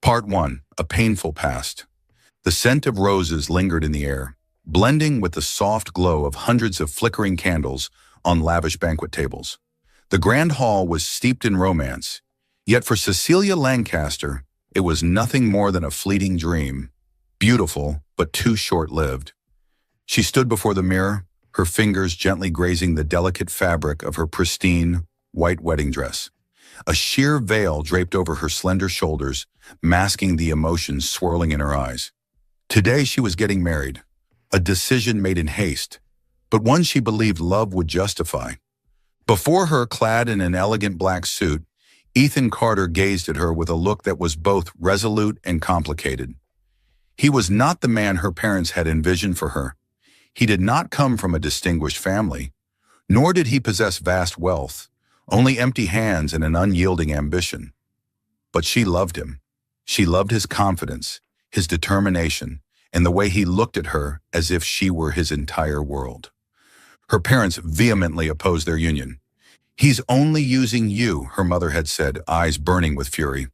Part 1. A painful past. The scent of roses lingered in the air, blending with the soft glow of hundreds of flickering candles on lavish banquet tables. The grand hall was steeped in romance, yet for Cecilia Lancaster, it was nothing more than a fleeting dream, beautiful but too short-lived. She stood before the mirror, her fingers gently grazing the delicate fabric of her pristine, white wedding dress. A sheer veil draped over her slender shoulders, masking the emotions swirling in her eyes. Today she was getting married, a decision made in haste, but one she believed love would justify. Before her, clad in an elegant black suit, Ethan Carter gazed at her with a look that was both resolute and complicated. He was not the man her parents had envisioned for her. He did not come from a distinguished family, nor did he possess vast wealth, only empty hands and an unyielding ambition. But she loved him. She loved his confidence, his determination, and the way he looked at her as if she were his entire world. Her parents vehemently opposed their union. "He's only using you," her mother had said, eyes burning with fury.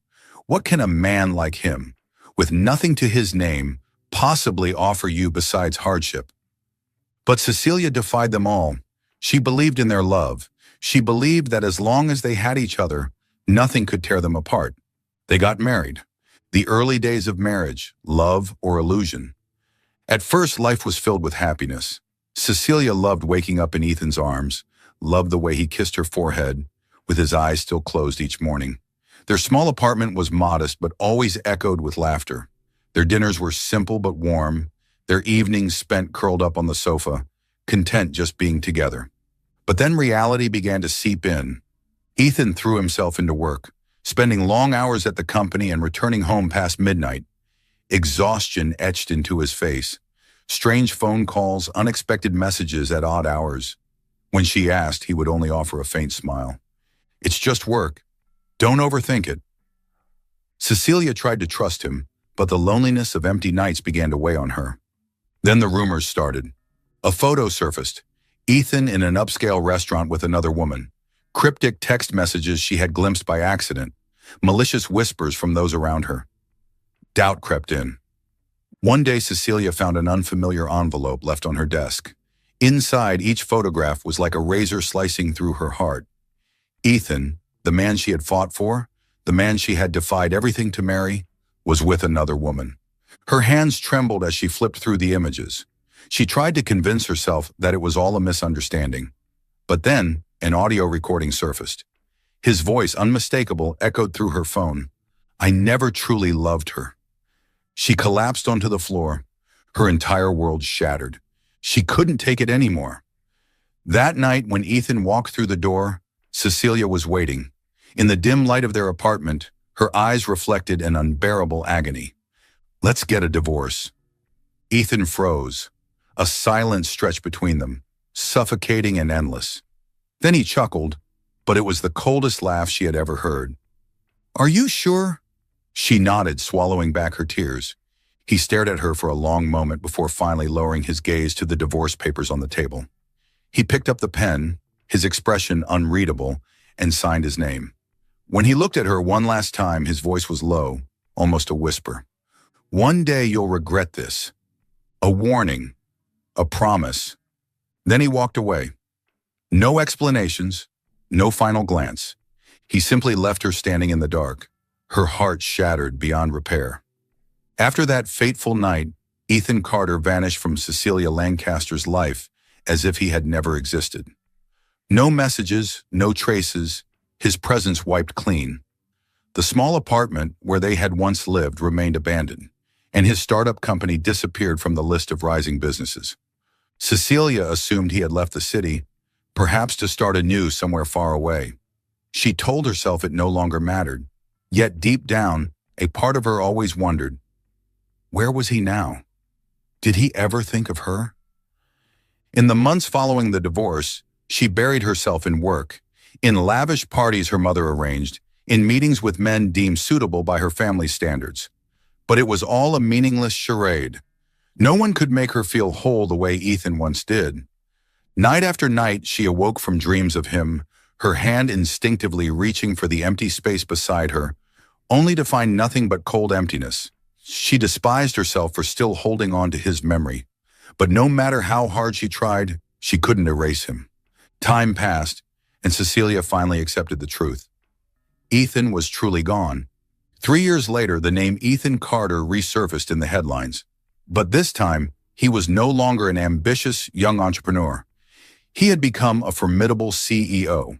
"What can a man like him, with nothing to his name, possibly offer you besides hardship?" But Cecilia defied them all. She believed in their love. She believed that as long as they had each other, nothing could tear them apart. They got married. The early days of marriage, love or illusion. At first, life was filled with happiness. Cecilia loved waking up in Ethan's arms, loved the way he kissed her forehead, with his eyes still closed each morning. Their small apartment was modest but always echoed with laughter. Their dinners were simple but warm, their evenings spent curled up on the sofa, content just being together. But then reality began to seep in. Ethan threw himself into work, spending long hours at the company and returning home past midnight. Exhaustion etched into his face. Strange phone calls, unexpected messages at odd hours. When she asked, he would only offer a faint smile. "It's just work. Don't overthink it." Cecilia tried to trust him, but the loneliness of empty nights began to weigh on her. Then the rumors started. A photo surfaced. Ethan in an upscale restaurant with another woman. Cryptic text messages she had glimpsed by accident. Malicious whispers from those around her. Doubt crept in. One day Cecilia found an unfamiliar envelope left on her desk. Inside, each photograph was like a razor slicing through her heart. Ethan, the man she had fought for, the man she had defied everything to marry, was with another woman. Her hands trembled as she flipped through the images. She tried to convince herself that it was all a misunderstanding. But then, an audio recording surfaced. His voice, unmistakable, echoed through her phone. "I never truly loved her." She collapsed onto the floor, her entire world shattered. She couldn't take it anymore. That night, when Ethan walked through the door, Cecilia was waiting. In the dim light of their apartment, her eyes reflected an unbearable agony. "Let's get a divorce." Ethan froze. A silence stretched between them, suffocating and endless. Then he chuckled, but it was the coldest laugh she had ever heard. "Are you sure?" She nodded, swallowing back her tears. He stared at her for a long moment before finally lowering his gaze to the divorce papers on the table. He picked up the pen, his expression unreadable, and signed his name. When he looked at her one last time, his voice was low, almost a whisper. "One day you'll regret this." A warning, a promise. Then he walked away. No explanations, no final glance. He simply left her standing in the dark, her heart shattered beyond repair. After that fateful night, Ethan Carter vanished from Cecilia Lancaster's life as if he had never existed. No messages, no traces, his presence wiped clean. The small apartment where they had once lived remained abandoned, and his startup company disappeared from the list of rising businesses. Cecilia assumed he had left the city, perhaps to start anew somewhere far away. She told herself it no longer mattered, yet deep down, a part of her always wondered, where was he now? Did he ever think of her? In the months following the divorce, she buried herself in work, in lavish parties her mother arranged, in meetings with men deemed suitable by her family's standards. But it was all a meaningless charade. No one could make her feel whole the way Ethan once did. Night after night, she awoke from dreams of him, her hand instinctively reaching for the empty space beside her, only to find nothing but cold emptiness. She despised herself for still holding on to his memory, but no matter how hard she tried, she couldn't erase him. Time passed, and Cecilia finally accepted the truth. Ethan was truly gone. 3 years later, the name Ethan Carter resurfaced in the headlines. But this time, he was no longer an ambitious young entrepreneur. He had become a formidable CEO.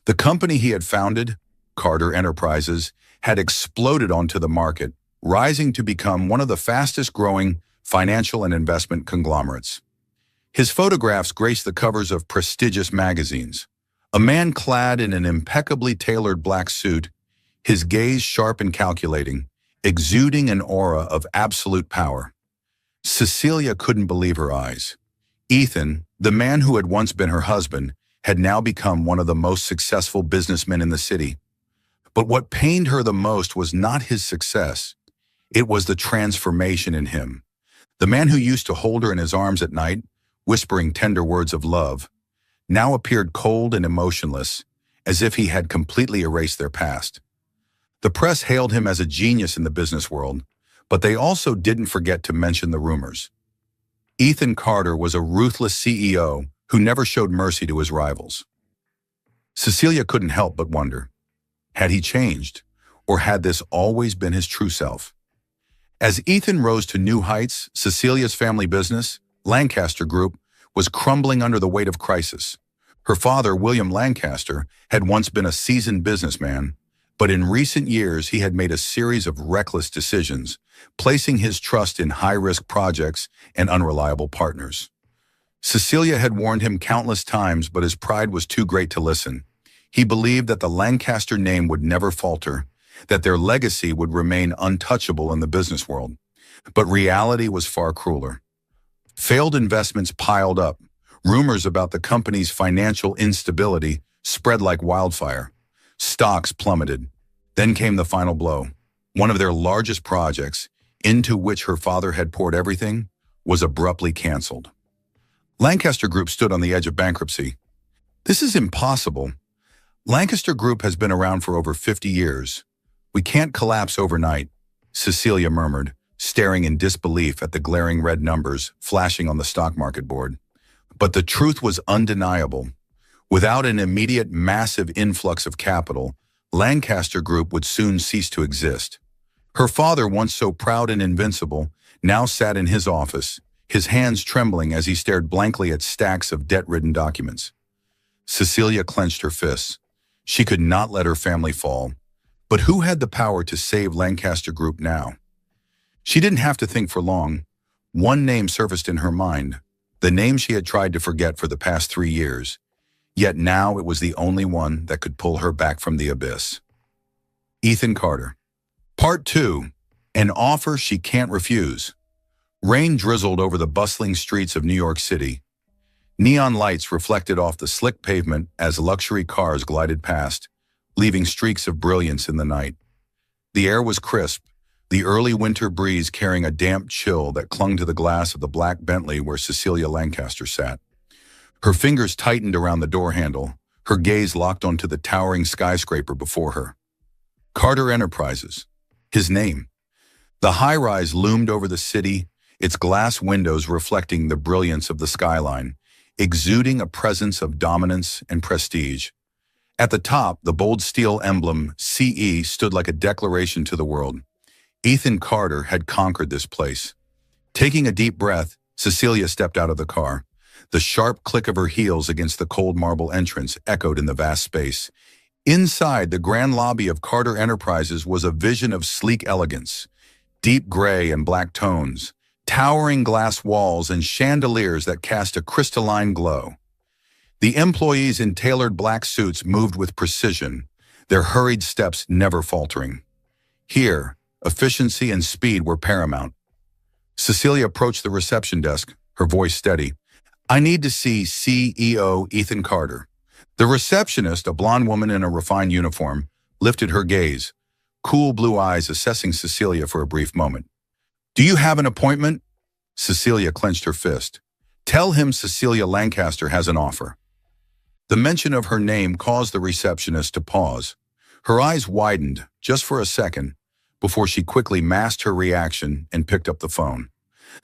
The company he had founded, Carter Enterprises, had exploded onto the market, rising to become one of the fastest-growing financial and investment conglomerates. His photographs graced the covers of prestigious magazines. A man clad in an impeccably tailored black suit, his gaze sharp and calculating, exuding an aura of absolute power. Cecilia couldn't believe her eyes. Ethan, the man who had once been her husband, had now become one of the most successful businessmen in the city. But what pained her the most was not his success. It was the transformation in him. The man who used to hold her in his arms at night, whispering tender words of love, now appeared cold and emotionless, as if he had completely erased their past. The press hailed him as a genius in the business world, but they also didn't forget to mention the rumors. Ethan Carter was a ruthless CEO who never showed mercy to his rivals. Cecilia couldn't help but wonder, had he changed, or had this always been his true self? As Ethan rose to new heights, Cecilia's family business, Lancaster Group, was crumbling under the weight of crisis. Her father, William Lancaster, had once been a seasoned businessman, but in recent years he had made a series of reckless decisions, placing his trust in high-risk projects and unreliable partners. Cecilia had warned him countless times, but his pride was too great to listen. He believed that the Lancaster name would never falter, that their legacy would remain untouchable in the business world. But reality was far crueler. Failed investments piled up. Rumors about the company's financial instability spread like wildfire. Stocks plummeted. Then came the final blow. One of their largest projects, into which her father had poured everything, was abruptly canceled. Lancaster Group stood on the edge of bankruptcy. "This is impossible. Lancaster Group has been around for over 50 years. We can't collapse overnight," Cecilia murmured, staring in disbelief at the glaring red numbers flashing on the stock market board. But the truth was undeniable. Without an immediate massive influx of capital, Lancaster Group would soon cease to exist. Her father, once so proud and invincible, now sat in his office, his hands trembling as he stared blankly at stacks of debt-ridden documents. Cecilia clenched her fists. She could not let her family fall. But who had the power to save Lancaster Group now? She didn't have to think for long. One name surfaced in her mind, the name she had tried to forget for the past 3 years. Yet now it was the only one that could pull her back from the abyss. Ethan Carter. Part 2. An offer she can't refuse. Rain drizzled over the bustling streets of New York City. Neon lights reflected off the slick pavement as luxury cars glided past, leaving streaks of brilliance in the night. The air was crisp, the early winter breeze carrying a damp chill that clung to the glass of the black Bentley where Cecilia Lancaster sat. Her fingers tightened around the door handle, her gaze locked onto the towering skyscraper before her. Carter Enterprises. His name. The high-rise loomed over the city, its glass windows reflecting the brilliance of the skyline, exuding a presence of dominance and prestige. At the top, the bold steel emblem, CE, stood like a declaration to the world. Ethan Carter had conquered this place. Taking a deep breath, Cecilia stepped out of the car. The sharp click of her heels against the cold marble entrance echoed in the vast space. Inside, the grand lobby of Carter Enterprises was a vision of sleek elegance. Deep gray and black tones, towering glass walls and chandeliers that cast a crystalline glow. The employees in tailored black suits moved with precision, their hurried steps never faltering. Here, efficiency and speed were paramount. Cecilia approached the reception desk, her voice steady. "I need to see CEO Ethan Carter." The receptionist, a blonde woman in a refined uniform, lifted her gaze, cool blue eyes assessing Cecilia for a brief moment. "Do you have an appointment?" Cecilia clenched her fist. "Tell him Cecilia Lancaster has an offer." The mention of her name caused the receptionist to pause. Her eyes widened, just for a second, before she quickly masked her reaction and picked up the phone.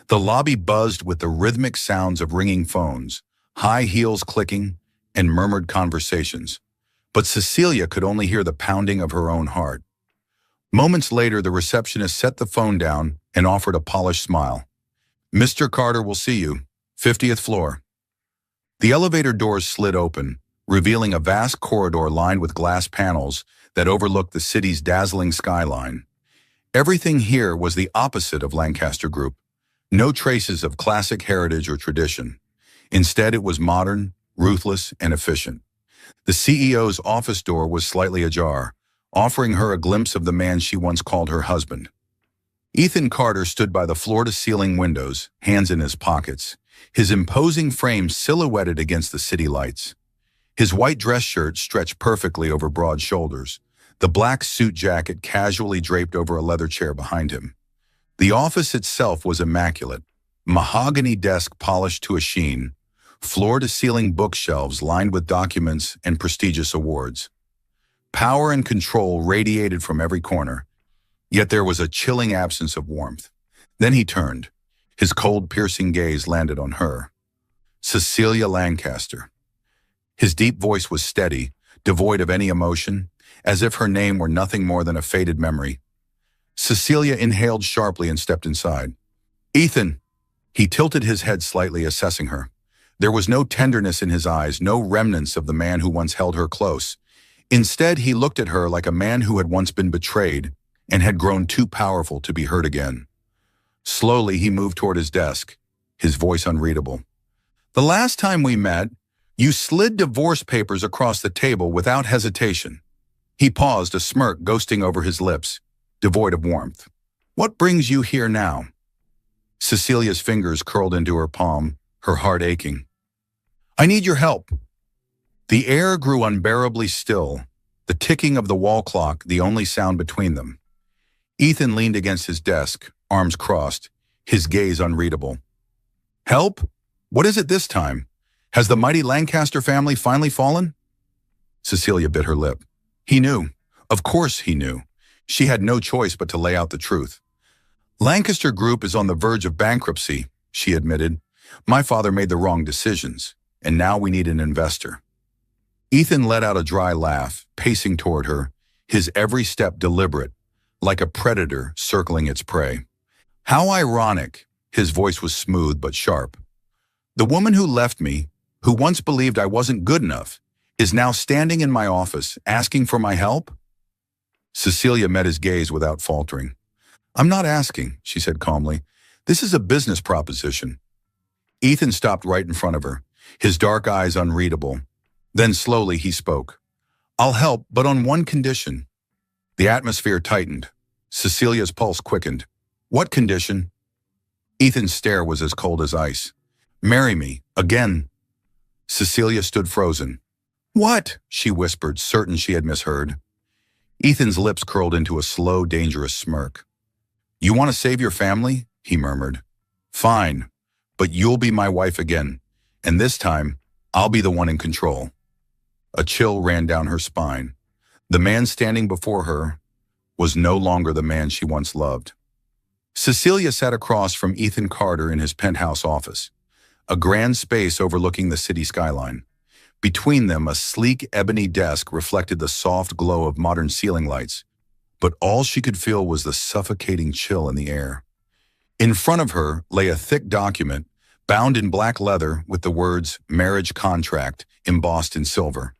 The lobby buzzed with the rhythmic sounds of ringing phones, high heels clicking, and murmured conversations. But Cecilia could only hear the pounding of her own heart. Moments later, the receptionist set the phone down and offered a polished smile. "Mr. Carter will see you, 50th floor." The elevator doors slid open, revealing a vast corridor lined with glass panels that overlooked the city's dazzling skyline. Everything here was the opposite of Lancaster Group. No traces of classic heritage or tradition. Instead, it was modern, ruthless, and efficient. The CEO's office door was slightly ajar, offering her a glimpse of the man she once called her husband. Ethan Carter stood by the floor-to-ceiling windows, hands in his pockets, his imposing frame silhouetted against the city lights. His white dress shirt stretched perfectly over broad shoulders, the black suit jacket casually draped over a leather chair behind him. The office itself was immaculate, mahogany desk polished to a sheen, floor-to-ceiling bookshelves lined with documents and prestigious awards. Power and control radiated from every corner, yet there was a chilling absence of warmth. Then he turned. His cold, piercing gaze landed on her. Cecilia Lancaster. His deep voice was steady, devoid of any emotion, as if her name were nothing more than a faded memory. Cecilia inhaled sharply and stepped inside. "Ethan!" He tilted his head slightly, assessing her. There was no tenderness in his eyes, no remnants of the man who once held her close. Instead, he looked at her like a man who had once been betrayed and had grown too powerful to be hurt again. Slowly, he moved toward his desk, his voice unreadable. "The last time we met, you slid divorce papers across the table without hesitation." He paused, a smirk ghosting over his lips, devoid of warmth. "What brings you here now?" Cecilia's fingers curled into her palm, her heart aching. "I need your help." The air grew unbearably still, the ticking of the wall clock the only sound between them. Ethan leaned against his desk, arms crossed, his gaze unreadable. "Help? What is it this time? Has the mighty Lancaster family finally fallen?" Cecilia bit her lip. He knew. Of course he knew. She had no choice but to lay out the truth. "Lancaster Group is on the verge of bankruptcy," she admitted. "My father made the wrong decisions, and now we need an investor." Ethan let out a dry laugh, pacing toward her, his every step deliberate, like a predator circling its prey. "How ironic." His voice was smooth but sharp. "The woman who left me, who once believed I wasn't good enough, is now standing in my office asking for my help?" Cecilia met his gaze without faltering. "I'm not asking," she said calmly. "This is a business proposition." Ethan stopped right in front of her, his dark eyes unreadable. Then slowly he spoke. "I'll help, but on one condition." The atmosphere tightened. Cecilia's pulse quickened. "What condition?" Ethan's stare was as cold as ice. "Marry me, again." Cecilia stood frozen. "What?" she whispered, certain she had misheard. Ethan's lips curled into a slow, dangerous smirk. "You want to save your family?" he murmured. "Fine, but you'll be my wife again, and this time, I'll be the one in control." A chill ran down her spine. The man standing before her was no longer the man she once loved. Cecilia sat across from Ethan Carter in his penthouse office, a grand space overlooking the city skyline. Between them, a sleek ebony desk reflected the soft glow of modern ceiling lights, but all she could feel was the suffocating chill in the air. In front of her lay a thick document, bound in black leather with the words "marriage contract" embossed in silver.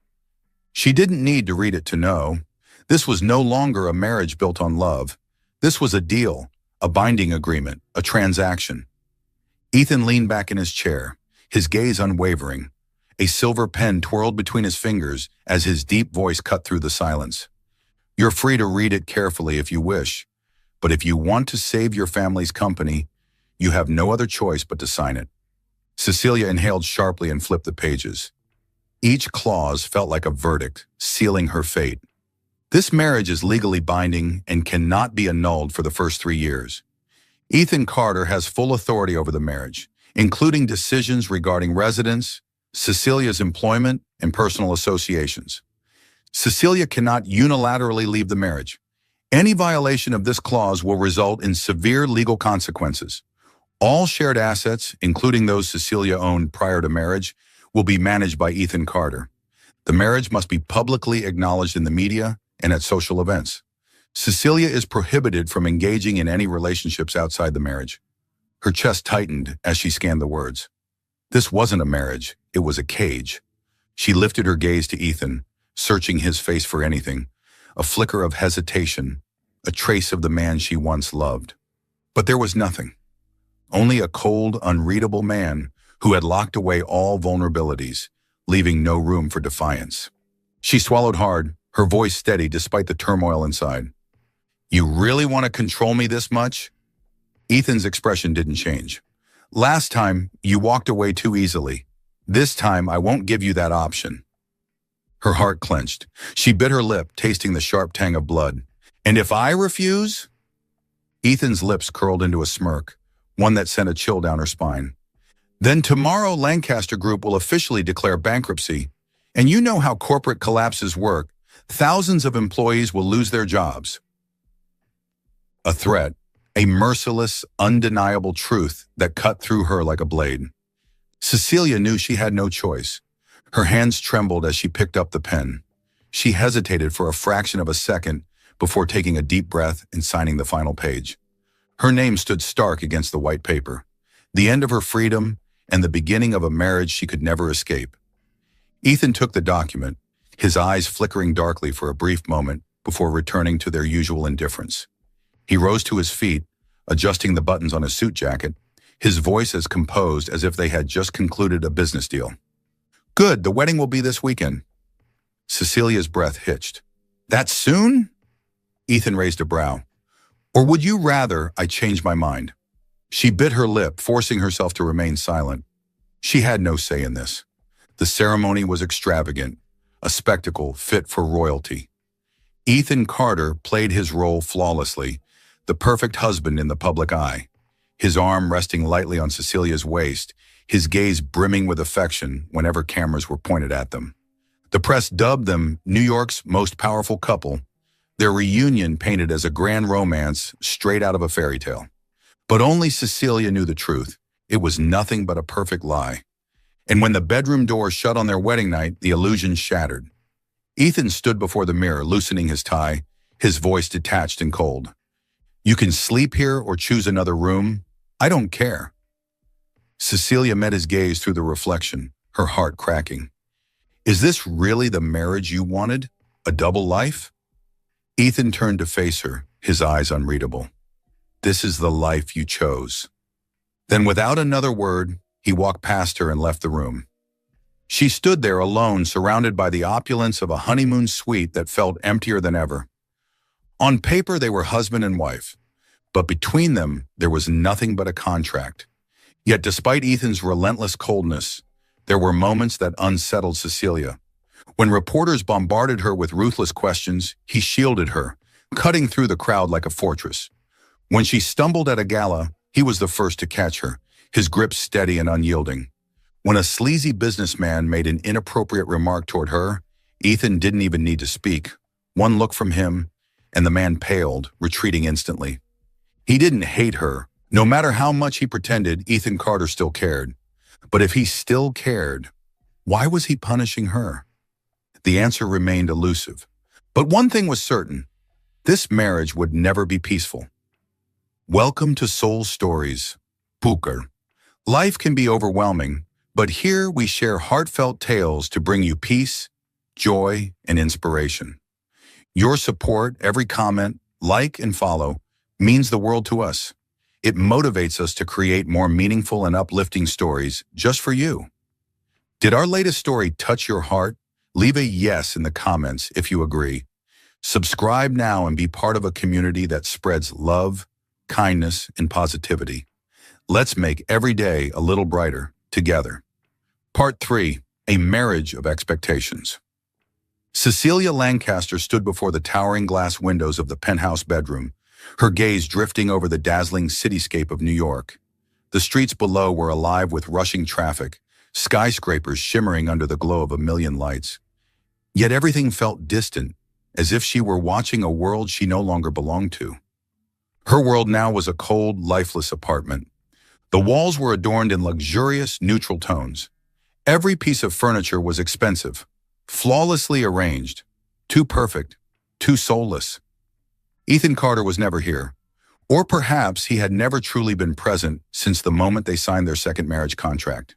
She didn't need to read it to know. This was no longer a marriage built on love. This was a deal, a binding agreement, a transaction. Ethan leaned back in his chair, his gaze unwavering. A silver pen twirled between his fingers as his deep voice cut through the silence. "You're free to read it carefully if you wish, but if you want to save your family's company, you have no other choice but to sign it." Cecilia inhaled sharply and flipped the pages. Each clause felt like a verdict, sealing her fate. This marriage is legally binding and cannot be annulled for the first 3 years. Ethan Carter has full authority over the marriage, including decisions regarding residence, Cecilia's employment, and personal associations. Cecilia cannot unilaterally leave the marriage. Any violation of this clause will result in severe legal consequences. All shared assets, including those Cecilia owned prior to marriage, will be managed by Ethan Carter. The marriage must be publicly acknowledged in the media and at social events. Cecilia is prohibited from engaging in any relationships outside the marriage. Her chest tightened as she scanned the words. This wasn't a marriage, it was a cage. She lifted her gaze to Ethan, searching his face for anything, a flicker of hesitation, a trace of the man she once loved. But there was nothing. Only a cold, unreadable man who had locked away all vulnerabilities, leaving no room for defiance. She swallowed hard, her voice steady despite the turmoil inside. You really want to control me this much? Ethan's expression didn't change. Last time, you walked away too easily. This time, I won't give you that option. Her heart clenched. She bit her lip, tasting the sharp tang of blood. And if I refuse? Ethan's lips curled into a smirk, one that sent a chill down her spine. Then tomorrow, Lancaster Group will officially declare bankruptcy. And you know how corporate collapses work. Thousands of employees will lose their jobs. A threat, a merciless, undeniable truth that cut through her like a blade. Cecilia knew she had no choice. Her hands trembled as she picked up the pen. She hesitated for a fraction of a second before taking a deep breath and signing the final page. Her name stood stark against the white paper, the end of her freedom and the beginning of a marriage she could never escape. Ethan took the document, his eyes flickering darkly for a brief moment before returning to their usual indifference. He rose to his feet, adjusting the buttons on his suit jacket, his voice as composed as if they had just concluded a business deal. Good, the wedding will be this weekend. Cecilia's breath hitched. That soon? Ethan raised a brow. Or would you rather I change my mind? She bit her lip, forcing herself to remain silent. She had no say in this. The ceremony was extravagant, a spectacle fit for royalty. Ethan Carter played his role flawlessly, the perfect husband in the public eye, his arm resting lightly on Cecilia's waist, his gaze brimming with affection whenever cameras were pointed at them. The press dubbed them New York's most powerful couple, their reunion painted as a grand romance straight out of a fairy tale. But only Cecilia knew the truth. It was nothing but a perfect lie. And when the bedroom door shut on their wedding night, the illusion shattered. Ethan stood before the mirror, loosening his tie, his voice detached and cold. You can sleep here or choose another room. I don't care. Cecilia met his gaze through the reflection, her heart cracking. Is this really the marriage you wanted? A double life? Ethan turned to face her, his eyes unreadable. This is the life you chose. Then without another word, he walked past her and left the room. She stood there alone, surrounded by the opulence of a honeymoon suite that felt emptier than ever. On paper, they were husband and wife, but between them, there was nothing but a contract. Yet despite Ethan's relentless coldness, there were moments that unsettled Cecilia. When reporters bombarded her with ruthless questions, he shielded her, cutting through the crowd like a fortress. When she stumbled at a gala, he was the first to catch her, his grip steady and unyielding. When a sleazy businessman made an inappropriate remark toward her, Ethan didn't even need to speak. One look from him, and the man paled, retreating instantly. He didn't hate her. No matter how much he pretended, Ethan Carter still cared. But if he still cared, why was he punishing her? The answer remained elusive. But one thing was certain. This marriage would never be peaceful. Welcome to Soul Stories. Booker. Life can be overwhelming, but here we share heartfelt tales to bring you peace, joy, and inspiration. Your support, every comment, like, and follow means the world to us. It motivates us to create more meaningful and uplifting stories just for you. Did our latest story touch your heart? Leave a yes in the comments if you agree. Subscribe now and be part of a community that spreads love, kindness, and positivity. Let's make every day a little brighter together. Part 3, A Marriage of Expectations. Cecilia Lancaster stood before the towering glass windows of the penthouse bedroom, her gaze drifting over the dazzling cityscape of New York. The streets below were alive with rushing traffic, skyscrapers shimmering under the glow of a million lights. Yet everything felt distant, as if she were watching a world she no longer belonged to. Her world now was a cold, lifeless apartment. The walls were adorned in luxurious, neutral tones. Every piece of furniture was expensive, flawlessly arranged, too perfect, too soulless. Ethan Carter was never here. Or perhaps he had never truly been present since the moment they signed their second marriage contract.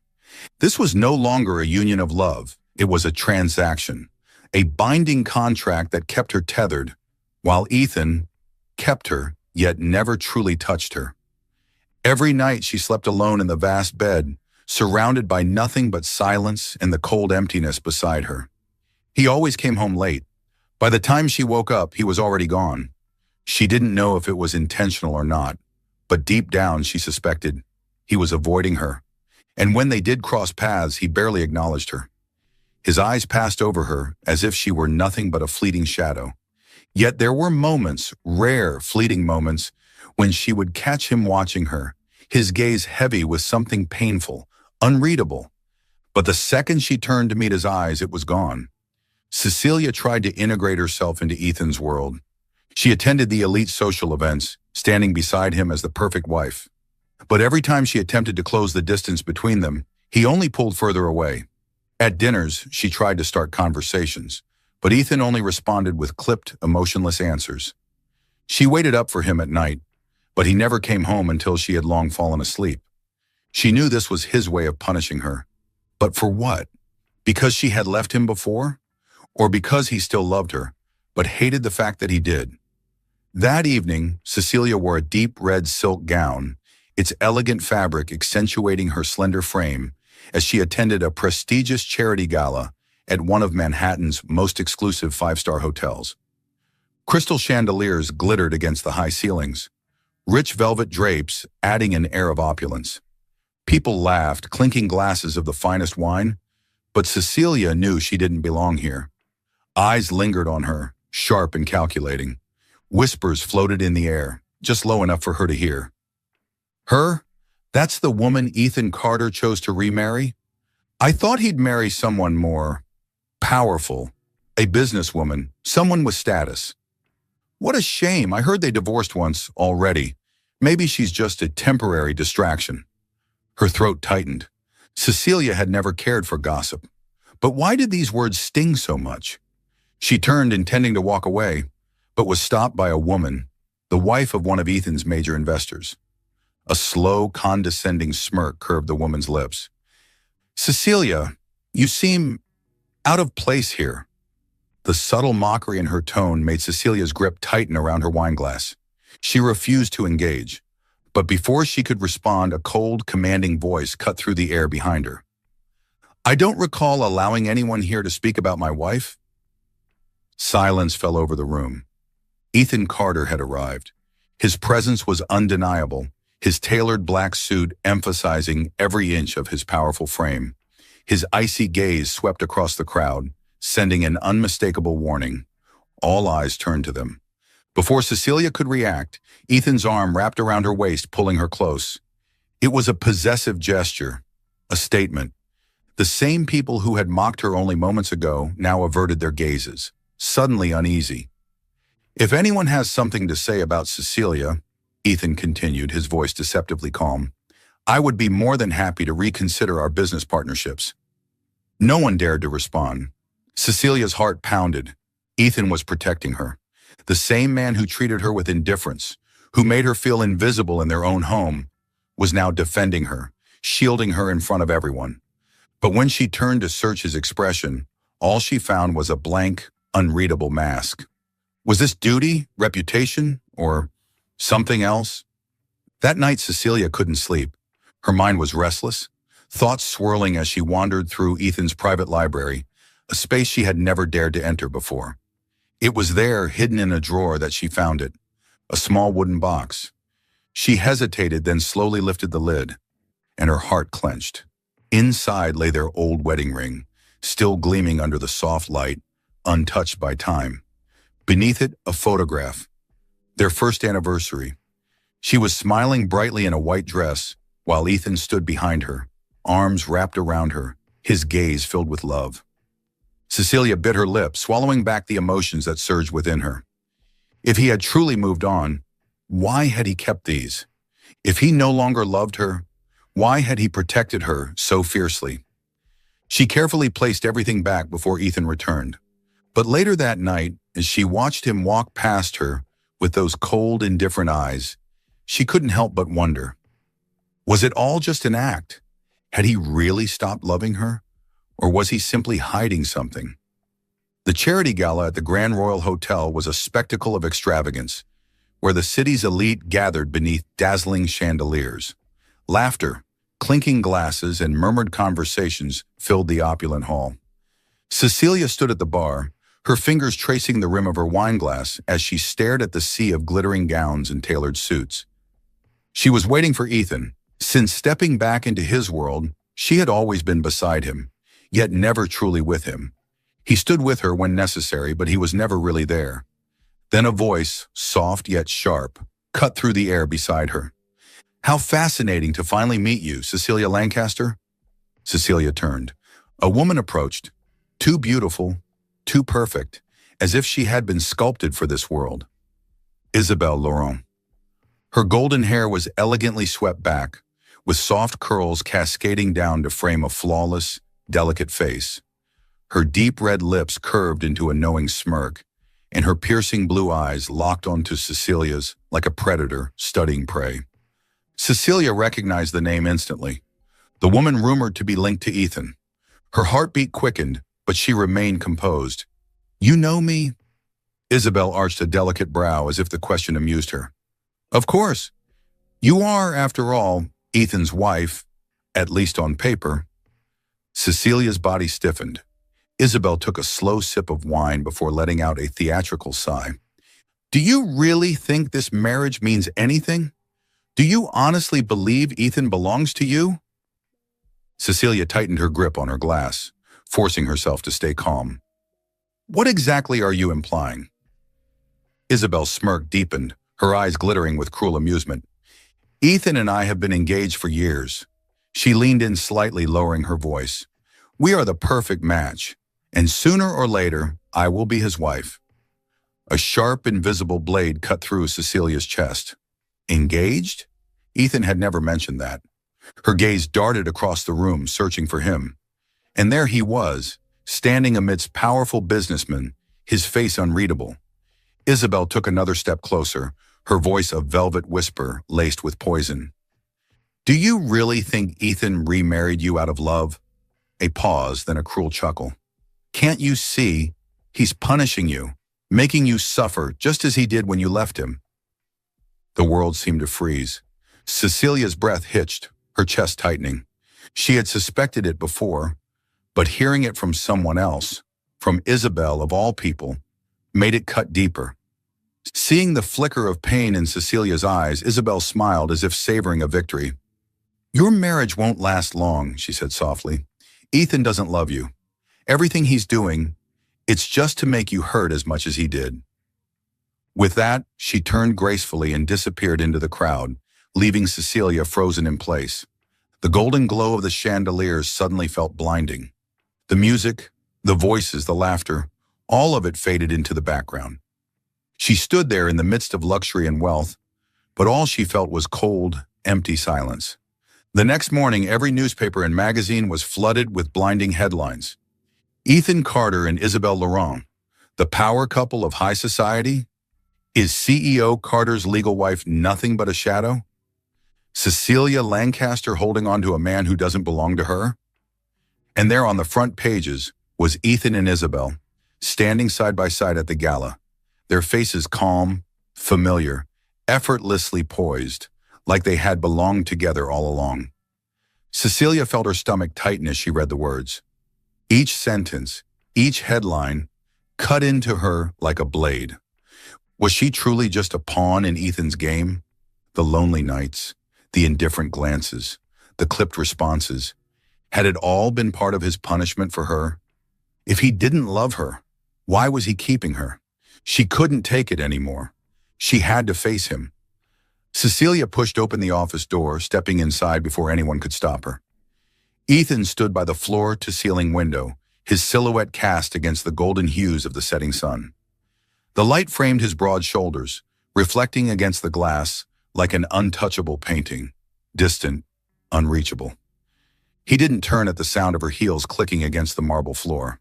This was no longer a union of love. It was a transaction, a binding contract that kept her tethered, while Ethan kept her, yet never truly touched her. Every night she slept alone in the vast bed, surrounded by nothing but silence and the cold emptiness beside her. He always came home late. By the time she woke up, he was already gone. She didn't know if it was intentional or not, but deep down she suspected he was avoiding her. And when they did cross paths, he barely acknowledged her. His eyes passed over her as if she were nothing but a fleeting shadow. Yet there were moments, rare, fleeting moments, when she would catch him watching her, his gaze heavy with something painful, unreadable. But the second she turned to meet his eyes, it was gone. Cecilia tried to integrate herself into Ethan's world. She attended the elite social events, standing beside him as the perfect wife. But every time she attempted to close the distance between them, he only pulled further away. At dinners, she tried to start conversations, but Ethan only responded with clipped, emotionless answers. She waited up for him at night, but he never came home until she had long fallen asleep. She knew this was his way of punishing her. But for what? Because she had left him before? Or because he still loved her, but hated the fact that he did? That evening, Cecilia wore a deep red silk gown, its elegant fabric accentuating her slender frame, as she attended a prestigious charity gala at one of Manhattan's most exclusive five-star hotels. Crystal chandeliers glittered against the high ceilings, rich velvet drapes adding an air of opulence. People laughed, clinking glasses of the finest wine, but Cecilia knew she didn't belong here. Eyes lingered on her, sharp and calculating. Whispers floated in the air, just low enough for her to hear. Her? That's the woman Ethan Carter chose to remarry? I thought he'd marry someone more powerful, a businesswoman, someone with status. What a shame. I heard they divorced once already. Maybe she's just a temporary distraction. Her throat tightened. Cecilia had never cared for gossip. But why did these words sting so much? She turned, intending to walk away, but was stopped by a woman, the wife of one of Ethan's major investors. A slow, condescending smirk curved the woman's lips. Cecilia, you seem out of place here. The subtle mockery in her tone made Cecilia's grip tighten around her wineglass. She refused to engage, but before she could respond, a cold, commanding voice cut through the air behind her. I don't recall allowing anyone here to speak about my wife. Silence fell over the room. Ethan Carter had arrived. His presence was undeniable, his tailored black suit emphasizing every inch of his powerful frame. His icy gaze swept across the crowd, sending an unmistakable warning. All eyes turned to them. Before Cecilia could react, Ethan's arm wrapped around her waist, pulling her close. It was a possessive gesture, a statement. The same people who had mocked her only moments ago now averted their gazes, suddenly uneasy. If anyone has something to say about Cecilia, Ethan continued, his voice deceptively calm, I would be more than happy to reconsider our business partnerships. No one dared to respond. Cecilia's heart pounded. Ethan was protecting her. The same man who treated her with indifference, who made her feel invisible in their own home, was now defending her, shielding her in front of everyone. But when she turned to search his expression, all she found was a blank, unreadable mask. Was this duty, reputation, or something else? That night, Cecilia couldn't sleep. Her mind was restless, thoughts swirling as she wandered through Ethan's private library, a space she had never dared to enter before. It was there, hidden in a drawer, that she found it, a small wooden box. She hesitated, then slowly lifted the lid, and her heart clenched. Inside lay their old wedding ring, still gleaming under the soft light, untouched by time. Beneath it, a photograph, their first anniversary. She was smiling brightly in a white dress, while Ethan stood behind her, arms wrapped around her, his gaze filled with love. Cecilia bit her lip, swallowing back the emotions that surged within her. If he had truly moved on, why had he kept these? If he no longer loved her, why had he protected her so fiercely? She carefully placed everything back before Ethan returned. But later that night, as she watched him walk past her with those cold, indifferent eyes, she couldn't help but wonder. Was it all just an act? Had he really stopped loving her? Or was he simply hiding something? The charity gala at the Grand Royal Hotel was a spectacle of extravagance, where the city's elite gathered beneath dazzling chandeliers. Laughter, clinking glasses, and murmured conversations filled the opulent hall. Cecilia stood at the bar, her fingers tracing the rim of her wineglass as she stared at the sea of glittering gowns and tailored suits. She was waiting for Ethan. Since stepping back into his world, she had always been beside him, yet never truly with him. He stood with her when necessary, but he was never really there. Then a voice, soft yet sharp, cut through the air beside her. "How fascinating to finally meet you, Cecilia Lancaster." Cecilia turned. A woman approached, too beautiful, too perfect, as if she had been sculpted for this world. Isabelle Laurent. Her golden hair was elegantly swept back, with soft curls cascading down to frame a flawless, delicate face. Her deep red lips curved into a knowing smirk, and her piercing blue eyes locked onto Cecilia's like a predator studying prey. Cecilia recognized the name instantly, the woman rumored to be linked to Ethan. Her heartbeat quickened, but she remained composed. "You know me?" Isabel arched a delicate brow as if the question amused her. "Of course. You are, after all, Ethan's wife, at least on paper." Cecilia's body stiffened. Isabel took a slow sip of wine before letting out a theatrical sigh. "Do you really think this marriage means anything? Do you honestly believe Ethan belongs to you?" Cecilia tightened her grip on her glass, forcing herself to stay calm. "What exactly are you implying?" Isabel's smirk deepened, her eyes glittering with cruel amusement. "Ethan and I have been engaged for years." She leaned in slightly, lowering her voice. "We are the perfect match, and sooner or later, I will be his wife." A sharp, invisible blade cut through Cecilia's chest. Engaged? Ethan had never mentioned that. Her gaze darted across the room, searching for him. And there he was, standing amidst powerful businessmen, his face unreadable. Isabel took another step closer, her voice a velvet whisper laced with poison. "Do you really think Ethan remarried you out of love?" A pause, then a cruel chuckle. "Can't you see? He's punishing you, making you suffer just as he did when you left him." The world seemed to freeze. Cecilia's breath hitched, her chest tightening. She had suspected it before, but hearing it from someone else, from Isabel of all people, made it cut deeper. Seeing the flicker of pain in Cecilia's eyes, Isabel smiled as if savoring a victory. "Your marriage won't last long," she said softly. "Ethan doesn't love you. Everything he's doing, it's just to make you hurt as much as he did." With that, she turned gracefully and disappeared into the crowd, leaving Cecilia frozen in place. The golden glow of the chandeliers suddenly felt blinding. The music, the voices, the laughter, all of it faded into the background. She stood there in the midst of luxury and wealth, but all she felt was cold, empty silence. The next morning, every newspaper and magazine was flooded with blinding headlines. Ethan Carter and Isabelle Laurent, the power couple of high society? Is CEO Carter's legal wife nothing but a shadow? Cecilia Lancaster holding on to a man who doesn't belong to her? And there on the front pages was Ethan and Isabel, standing side by side at the gala, their faces calm, familiar, effortlessly poised, like they had belonged together all along. Cecilia felt her stomach tighten as she read the words. Each sentence, each headline, cut into her like a blade. Was she truly just a pawn in Ethan's game? The lonely nights, the indifferent glances, the clipped responses. Had it all been part of his punishment for her? If he didn't love her, why was he keeping her? She couldn't take it anymore. She had to face him. Cecilia pushed open the office door, stepping inside before anyone could stop her. Ethan stood by the floor-to-ceiling window, his silhouette cast against the golden hues of the setting sun. The light framed his broad shoulders, reflecting against the glass like an untouchable painting, distant, unreachable. He didn't turn at the sound of her heels clicking against the marble floor.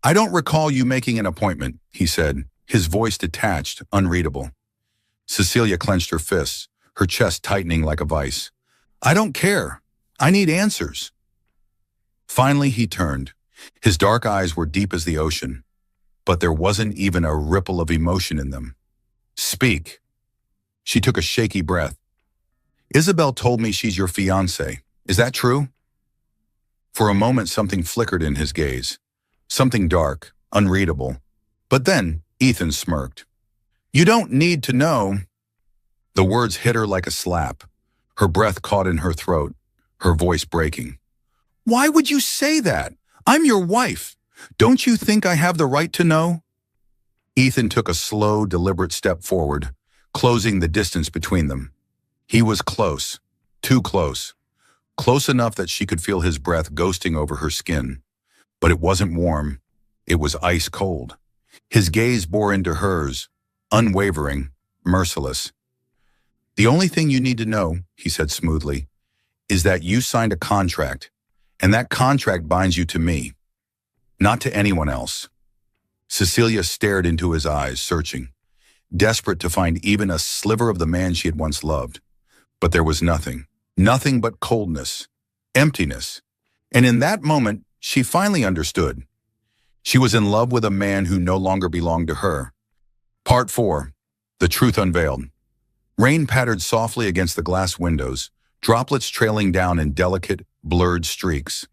"I don't recall you making an appointment," he said, his voice detached, unreadable. Cecilia clenched her fists, her chest tightening like a vice. "I don't care. I need answers." Finally, he turned. His dark eyes were deep as the ocean, but there wasn't even a ripple of emotion in them. "Speak." She took a shaky breath. "Isabel told me she's your fiancé. Is that true?" For a moment, something flickered in his gaze. Something dark, unreadable. But then, Ethan smirked. "You don't need to know." The words hit her like a slap. Her breath caught in her throat, her voice breaking. "Why would you say that? I'm your wife. Don't you think I have the right to know?" Ethan took a slow, deliberate step forward, closing the distance between them. He was close, too close. Close enough that she could feel his breath ghosting over her skin. But it wasn't warm. It was ice cold. His gaze bore into hers, unwavering, merciless. "The only thing you need to know," he said smoothly, "is that you signed a contract, and that contract binds you to me, not to anyone else." Cecilia stared into his eyes, searching, desperate to find even a sliver of the man she had once loved. But there was nothing. Nothing but coldness, emptiness. And in that moment, she finally understood. She was in love with a man who no longer belonged to her. Part 4. The Truth Unveiled. Rain pattered softly against the glass windows, droplets trailing down in delicate, blurred streaks.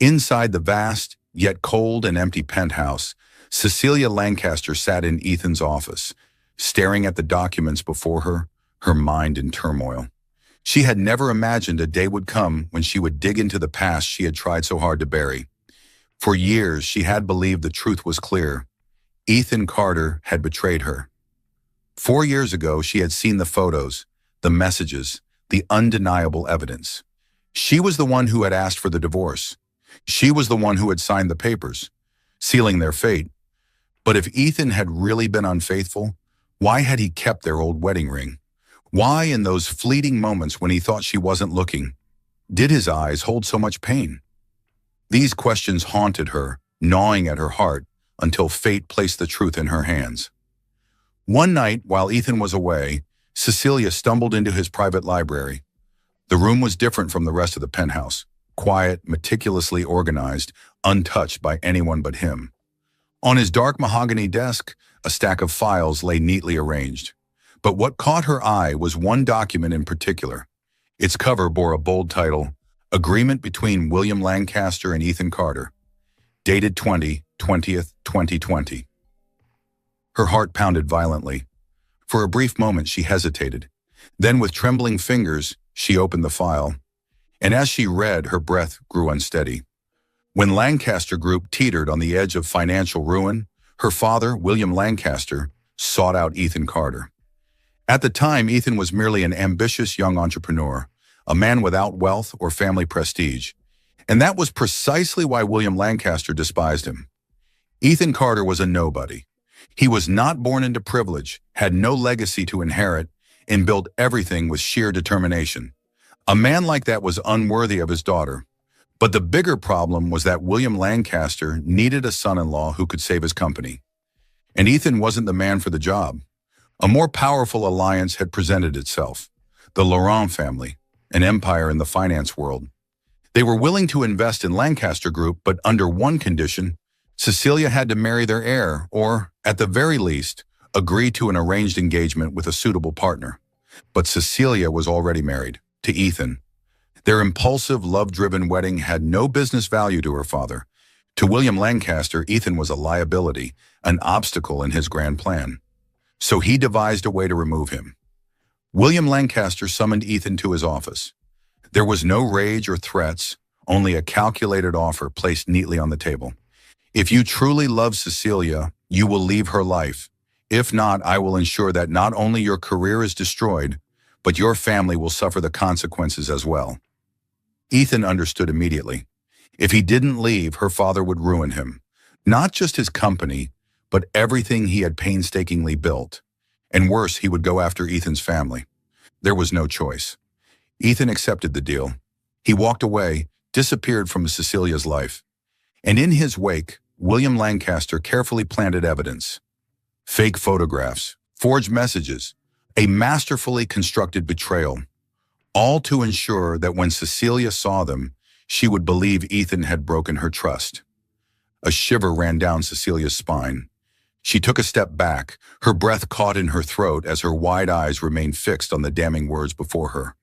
Inside the vast, yet cold and empty penthouse, Cecilia Lancaster sat in Ethan's office, staring at the documents before her, her mind in turmoil. She had never imagined a day would come when she would dig into the past she had tried so hard to bury. For years, she had believed the truth was clear. Ethan Carter had betrayed her. 4 years ago, she had seen the photos, the messages, the undeniable evidence. She was the one who had asked for the divorce. She was the one who had signed the papers, sealing their fate. But if Ethan had really been unfaithful, why had he kept their old wedding ring? Why, in those fleeting moments when he thought she wasn't looking, did his eyes hold so much pain? These questions haunted her, gnawing at her heart, until fate placed the truth in her hands. One night, while Ethan was away, Cecilia stumbled into his private library. The room was different from the rest of the penthouse, quiet, meticulously organized, untouched by anyone but him. On his dark mahogany desk, a stack of files lay neatly arranged. But what caught her eye was one document in particular. Its cover bore a bold title, Agreement between William Lancaster and Ethan Carter, dated 20/20/2020. Her heart pounded violently. For a brief moment, she hesitated. Then, with trembling fingers, she opened the file. And as she read, her breath grew unsteady. When Lancaster Group teetered on the edge of financial ruin, her father, William Lancaster, sought out Ethan Carter. At the time, Ethan was merely an ambitious young entrepreneur, a man without wealth or family prestige. And that was precisely why William Lancaster despised him. Ethan Carter was a nobody. He was not born into privilege, had no legacy to inherit, and built everything with sheer determination. A man like that was unworthy of his daughter. But the bigger problem was that William Lancaster needed a son-in-law who could save his company. And Ethan wasn't the man for the job. A more powerful alliance had presented itself. The Laurent family, an empire in the finance world. They were willing to invest in Lancaster Group, but under one condition: Cecilia had to marry their heir, or, at the very least, agree to an arranged engagement with a suitable partner. But Cecilia was already married, to Ethan. Their impulsive, love-driven wedding had no business value to her father. To William Lancaster, Ethan was a liability, an obstacle in his grand plan. So he devised a way to remove him. William Lancaster summoned Ethan to his office. There was no rage or threats, only a calculated offer placed neatly on the table. If you truly love Cecilia, you will leave her life. If not, I will ensure that not only your career is destroyed, but your family will suffer the consequences as well. Ethan understood immediately. If he didn't leave, her father would ruin him. Not just his company, but everything he had painstakingly built. And worse, he would go after Ethan's family. There was no choice. Ethan accepted the deal. He walked away, disappeared from Cecilia's life. And in his wake, William Lancaster carefully planted evidence. Fake photographs, forged messages, a masterfully constructed betrayal, all to ensure that when Cecilia saw them, she would believe Ethan had broken her trust. A shiver ran down Cecilia's spine. She took a step back, her breath caught in her throat as her wide eyes remained fixed on the damning words before her.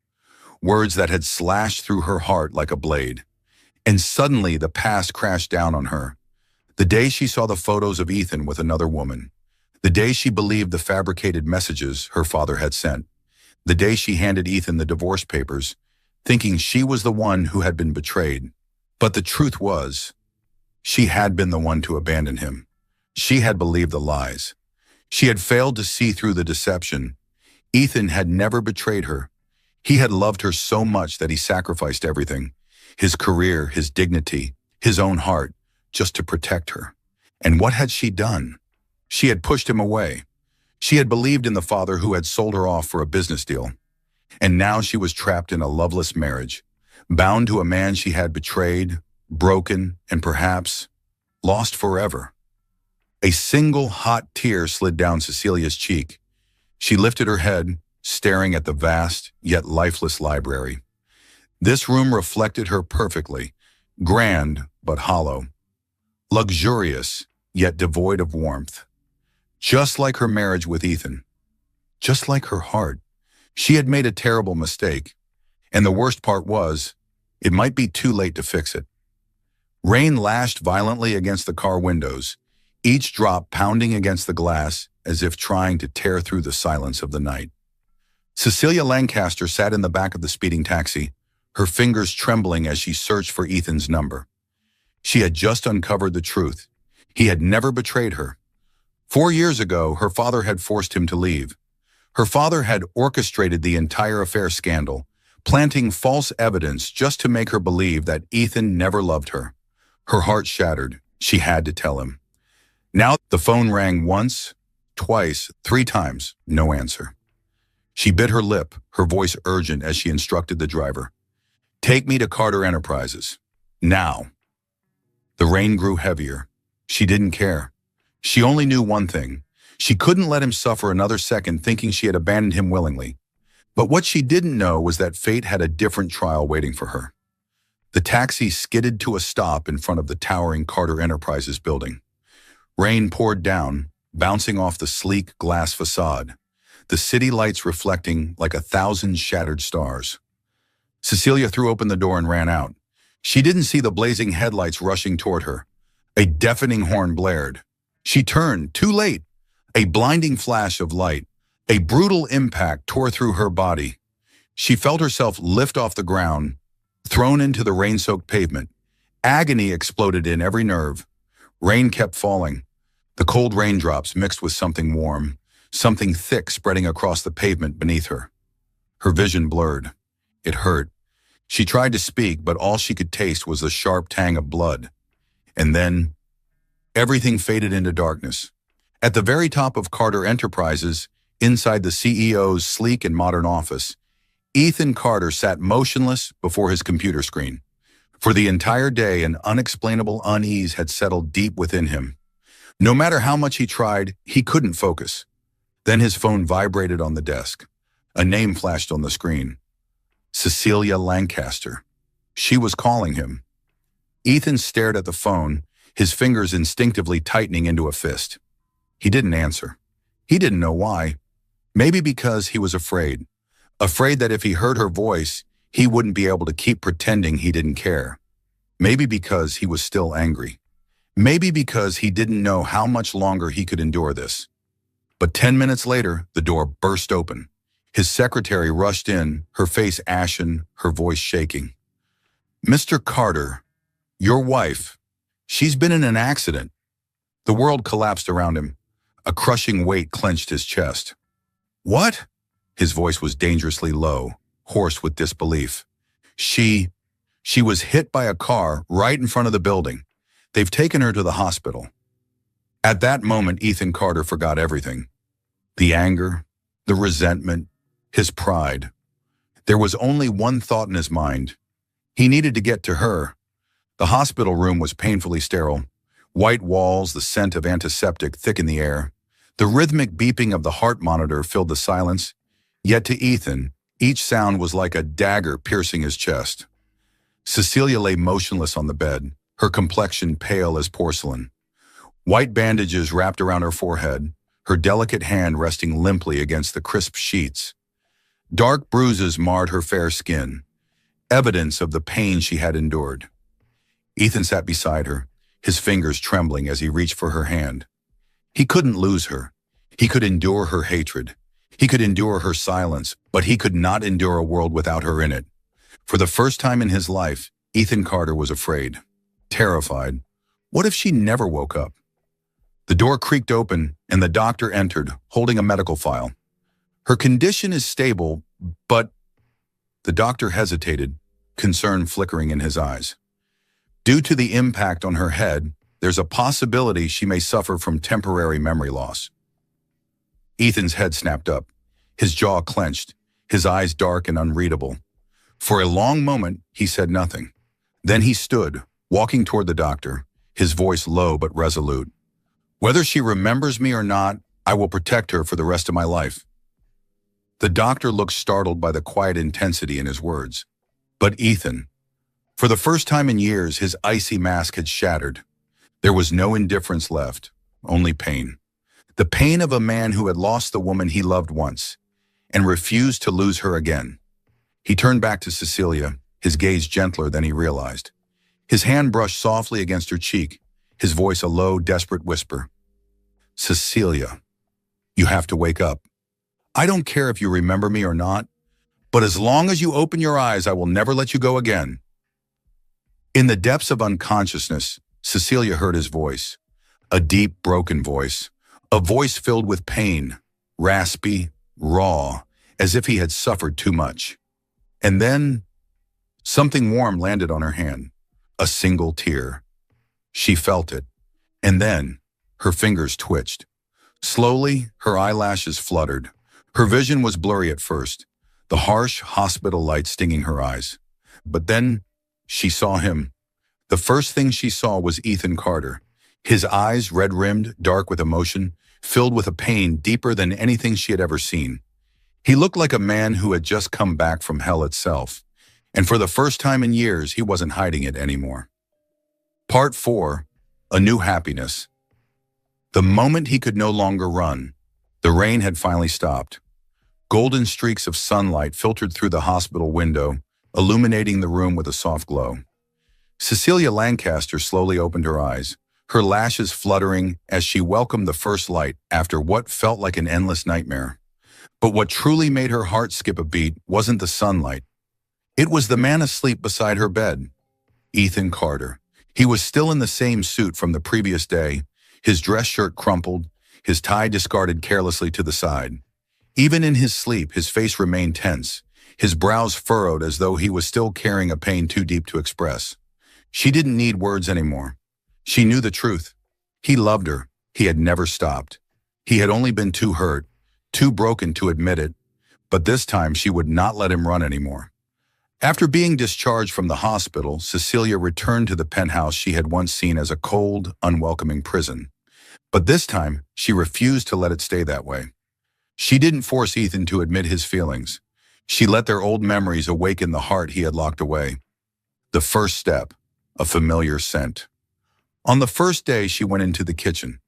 Words that had slashed through her heart like a blade. And suddenly the past crashed down on her. The day she saw the photos of Ethan with another woman. The day she believed the fabricated messages her father had sent. The day she handed Ethan the divorce papers, thinking she was the one who had been betrayed. But the truth was, she had been the one to abandon him. She had believed the lies. She had failed to see through the deception. Ethan had never betrayed her. He had loved her so much that he sacrificed everything. His career, his dignity, his own heart, just to protect her. And what had she done? She had pushed him away. She had believed in the father who had sold her off for a business deal. And now she was trapped in a loveless marriage, bound to a man she had betrayed, broken, and perhaps lost forever. A single hot tear slid down Cecilia's cheek. She lifted her head, staring at the vast, yet lifeless library. This room reflected her perfectly, grand but hollow, luxurious yet devoid of warmth. Just like her marriage with Ethan, just like her heart, she had made a terrible mistake, and the worst part was, it might be too late to fix it. Rain lashed violently against the car windows, each drop pounding against the glass as if trying to tear through the silence of the night. Cecilia Lancaster sat in the back of the speeding taxi, her fingers trembling as she searched for Ethan's number. She had just uncovered the truth. He had never betrayed her. 4 years ago, her father had forced him to leave. Her father had orchestrated the entire affair scandal, planting false evidence just to make her believe that Ethan never loved her. Her heart shattered. She had to tell him. Now the phone rang once, twice, 3 times, no answer. She bit her lip, her voice urgent as she instructed the driver. "Take me to Carter Enterprises. Now." The rain grew heavier. She didn't care. She only knew one thing. She couldn't let him suffer another second thinking she had abandoned him willingly. But what she didn't know was that fate had a different trial waiting for her. The taxi skidded to a stop in front of the towering Carter Enterprises building. Rain poured down, bouncing off the sleek glass facade, the city lights reflecting like 1,000 shattered stars. Cecilia threw open the door and ran out. She didn't see the blazing headlights rushing toward her. A deafening horn blared. She turned, too late. A blinding flash of light, a brutal impact tore through her body. She felt herself lift off the ground, thrown into the rain-soaked pavement. Agony exploded in every nerve. Rain kept falling. The cold raindrops mixed with something warm, something thick spreading across the pavement beneath her. Her vision blurred. It hurt. She tried to speak, but all she could taste was the sharp tang of blood. And then, everything faded into darkness. At the very top of Carter Enterprises, inside the CEO's sleek and modern office, Ethan Carter sat motionless before his computer screen. For the entire day, an unexplainable unease had settled deep within him. No matter how much he tried, he couldn't focus. Then his phone vibrated on the desk. A name flashed on the screen. Cecilia Lancaster. She was calling him. Ethan stared at the phone, his fingers instinctively tightening into a fist. He didn't answer. He didn't know why. Maybe because he was afraid. Afraid that if he heard her voice, he wouldn't be able to keep pretending he didn't care. Maybe because he was still angry. Maybe because he didn't know how much longer he could endure this. But 10 minutes later, the door burst open. His secretary rushed in, her face ashen, her voice shaking. "Mr. Carter, your wife, she's been in an accident." The world collapsed around him. A crushing weight clenched his chest. "What?" His voice was dangerously low, hoarse with disbelief. She She was hit by a car right in front of the building. They've taken her to the hospital. At that moment, Ethan Carter forgot everything. The anger, the resentment, his pride. There was only one thought in his mind. He needed to get to her. The hospital room was painfully sterile. White walls, the scent of antiseptic thick in the air. The rhythmic beeping of the heart monitor filled the silence. Yet to Ethan, each sound was like a dagger piercing his chest. Cecilia lay motionless on the bed, her complexion pale as porcelain. White bandages wrapped around her forehead, her delicate hand resting limply against the crisp sheets. Dark bruises marred her fair skin, evidence of the pain she had endured. Ethan sat beside her, his fingers trembling as he reached for her hand. He couldn't lose her. He could endure her hatred. He could endure her silence, but he could not endure a world without her in it. For the first time in his life, Ethan Carter was afraid, terrified. What if she never woke up? The door creaked open, and the doctor entered, holding a medical file. Her condition is stable, but... The doctor hesitated, concern flickering in his eyes. Due to the impact on her head, there's a possibility she may suffer from temporary memory loss. Ethan's head snapped up, his jaw clenched, his eyes dark and unreadable. For a long moment, he said nothing. Then he stood, walking toward the doctor, his voice low but resolute. Whether she remembers me or not, I will protect her for the rest of my life. The doctor looked startled by the quiet intensity in his words. But Ethan, for the first time in years, his icy mask had shattered. There was no indifference left, only pain. The pain of a man who had lost the woman he loved once and refused to lose her again. He turned back to Cecilia, his gaze gentler than he realized. His hand brushed softly against her cheek, his voice a low, desperate whisper. Cecilia, you have to wake up. I don't care if you remember me or not, but as long as you open your eyes, I will never let you go again. In the depths of unconsciousness, Cecilia heard his voice, a deep, broken voice, a voice filled with pain, raspy, raw, as if he had suffered too much. And then, something warm landed on her hand, a single tear. She felt it, and then, her fingers twitched. Slowly, her eyelashes fluttered. Her vision was blurry at first, the harsh hospital light stinging her eyes. But then, she saw him. The first thing she saw was Ethan Carter, his eyes red-rimmed, dark with emotion, filled with a pain deeper than anything she had ever seen. He looked like a man who had just come back from hell itself, and for the first time in years, he wasn't hiding it anymore. Part 4, A New Happiness. The moment he could no longer run, the rain had finally stopped. Golden streaks of sunlight filtered through the hospital window, illuminating the room with a soft glow. Cecilia Lancaster slowly opened her eyes, her lashes fluttering as she welcomed the first light after what felt like an endless nightmare. But what truly made her heart skip a beat wasn't the sunlight. It was the man asleep beside her bed, Ethan Carter. He was still in the same suit from the previous day, his dress shirt crumpled, his tie discarded carelessly to the side. Even in his sleep, his face remained tense, his brows furrowed as though he was still carrying a pain too deep to express. She didn't need words anymore. She knew the truth. He loved her. He had never stopped. He had only been too hurt, too broken to admit it, but this time she would not let him run anymore. After being discharged from the hospital, Cecilia returned to the penthouse she had once seen as a cold, unwelcoming prison. But this time, she refused to let it stay that way. She didn't force Ethan to admit his feelings. She let their old memories awaken the heart he had locked away. The first step, a familiar scent. On the first day, she went into the kitchen.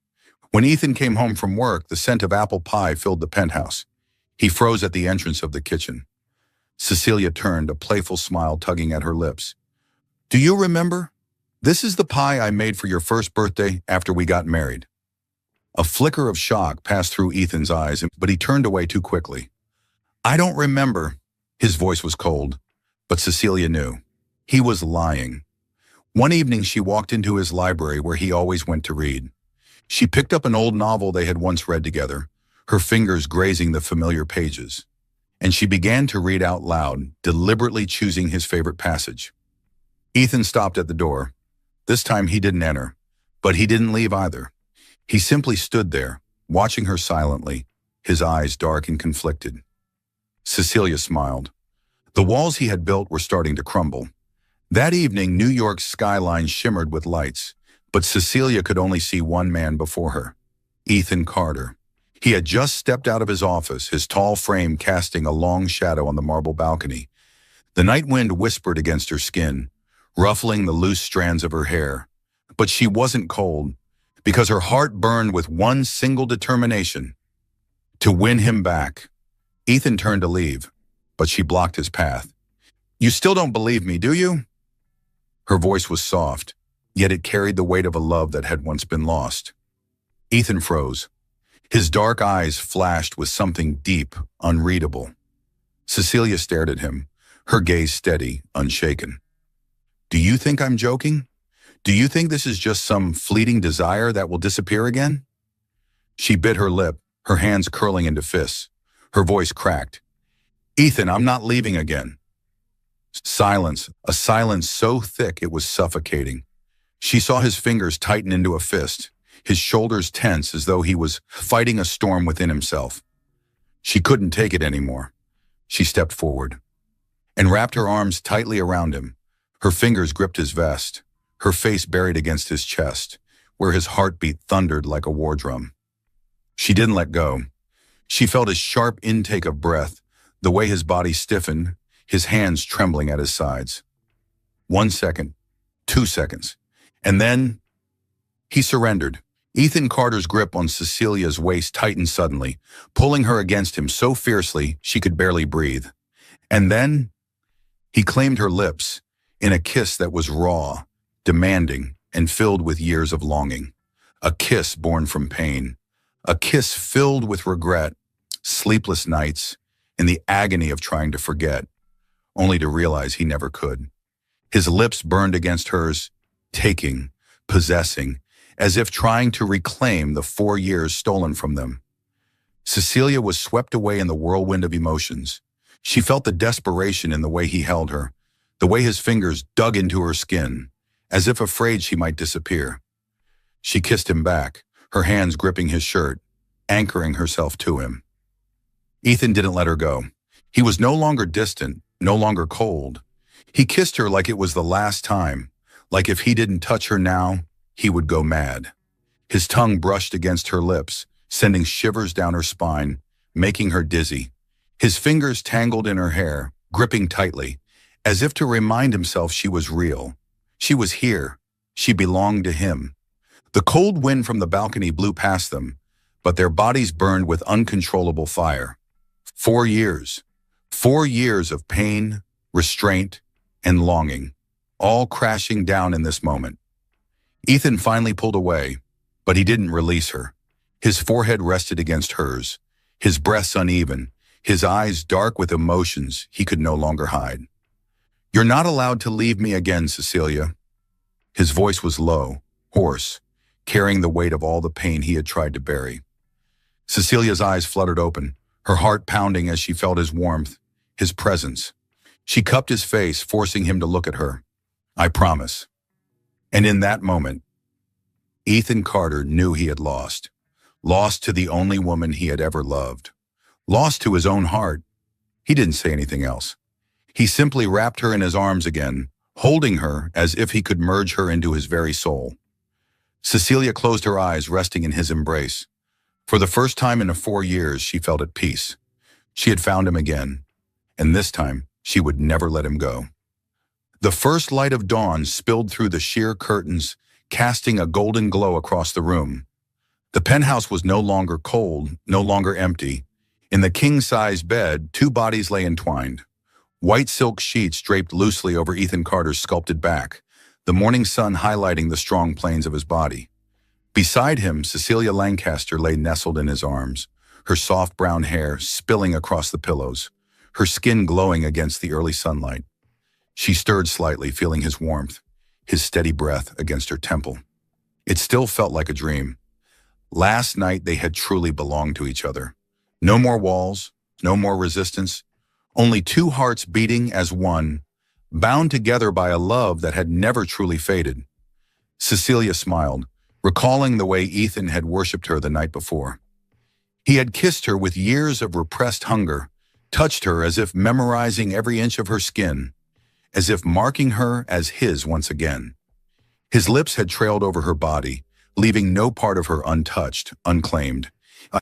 When Ethan came home from work, the scent of apple pie filled the penthouse. He froze at the entrance of the kitchen. Cecilia turned, a playful smile tugging at her lips. Do you remember? This is the pie I made for your first birthday after we got married. A flicker of shock passed through Ethan's eyes, but he turned away too quickly. I don't remember. His voice was cold, but Cecilia knew. He was lying. One evening, she walked into his library where he always went to read. She picked up an old novel they had once read together, her fingers grazing the familiar pages. And she began to read out loud, deliberately choosing his favorite passage. Ethan stopped at the door. This time he didn't enter, but he didn't leave either. He simply stood there, watching her silently, his eyes dark and conflicted. Cecilia smiled. The walls he had built were starting to crumble. That evening, New York's skyline shimmered with lights, but Cecilia could only see one man before her, Ethan Carter. He had just stepped out of his office, his tall frame casting a long shadow on the marble balcony. The night wind whispered against her skin, ruffling the loose strands of her hair. But she wasn't cold, because her heart burned with one single determination: to win him back. Ethan turned to leave, but she blocked his path. "You still don't believe me, do you?" Her voice was soft, yet it carried the weight of a love that had once been lost. Ethan froze. His dark eyes flashed with something deep, unreadable. Cecilia stared at him, her gaze steady, unshaken. "Do you think I'm joking? Do you think this is just some fleeting desire that will disappear again?" She bit her lip, her hands curling into fists. Her voice cracked. "Ethan, I'm not leaving again." Silence, a silence so thick it was suffocating. She saw his fingers tighten into a fist, his shoulders tense as though he was fighting a storm within himself. She couldn't take it anymore. She stepped forward and wrapped her arms tightly around him. Her fingers gripped his vest, her face buried against his chest, where his heartbeat thundered like a war drum. She didn't let go. She felt his sharp intake of breath, the way his body stiffened, his hands trembling at his sides. 1 second, 2 seconds, and then he surrendered. Ethan Carter's grip on Cecilia's waist tightened suddenly, pulling her against him so fiercely she could barely breathe. And then he claimed her lips in a kiss that was raw, demanding, and filled with years of longing. A kiss born from pain. A kiss filled with regret, sleepless nights, and the agony of trying to forget, only to realize he never could. His lips burned against hers, taking, possessing, as if trying to reclaim the 4 years stolen from them. Cecilia was swept away in the whirlwind of emotions. She felt the desperation in the way he held her, the way his fingers dug into her skin, as if afraid she might disappear. She kissed him back, her hands gripping his shirt, anchoring herself to him. Ethan didn't let her go. He was no longer distant, no longer cold. He kissed her like it was the last time, like if he didn't touch her now, he would go mad. His tongue brushed against her lips, sending shivers down her spine, making her dizzy. His fingers tangled in her hair, gripping tightly, as if to remind himself she was real. She was here. She belonged to him. The cold wind from the balcony blew past them, but their bodies burned with uncontrollable fire. 4 years. 4 years of pain, restraint, and longing, all crashing down in this moment. Ethan finally pulled away, but he didn't release her. His forehead rested against hers, his breaths uneven, his eyes dark with emotions he could no longer hide. "You're not allowed to leave me again, Cecilia." His voice was low, hoarse, carrying the weight of all the pain he had tried to bury. Cecilia's eyes fluttered open, her heart pounding as she felt his warmth, his presence. She cupped his face, forcing him to look at her. "I promise." And in that moment, Ethan Carter knew he had lost. Lost to the only woman he had ever loved. Lost to his own heart. He didn't say anything else. He simply wrapped her in his arms again, holding her as if he could merge her into his very soul. Cecilia closed her eyes, resting in his embrace. For the first time in 4 years, she felt at peace. She had found him again, and this time, she would never let him go. The first light of dawn spilled through the sheer curtains, casting a golden glow across the room. The penthouse was no longer cold, no longer empty. In the king-size bed, 2 bodies lay entwined. White silk sheets draped loosely over Ethan Carter's sculpted back, the morning sun highlighting the strong planes of his body. Beside him, Cecilia Lancaster lay nestled in his arms, her soft brown hair spilling across the pillows, her skin glowing against the early sunlight. She stirred slightly, feeling his warmth, his steady breath against her temple. It still felt like a dream. Last night they had truly belonged to each other. No more walls, no more resistance, only 2 hearts beating as one, bound together by a love that had never truly faded. Cecilia smiled, recalling the way Ethan had worshipped her the night before. He had kissed her with years of repressed hunger, touched her as if memorizing every inch of her skin, as if marking her as his once again. His lips had trailed over her body, leaving no part of her untouched, unclaimed.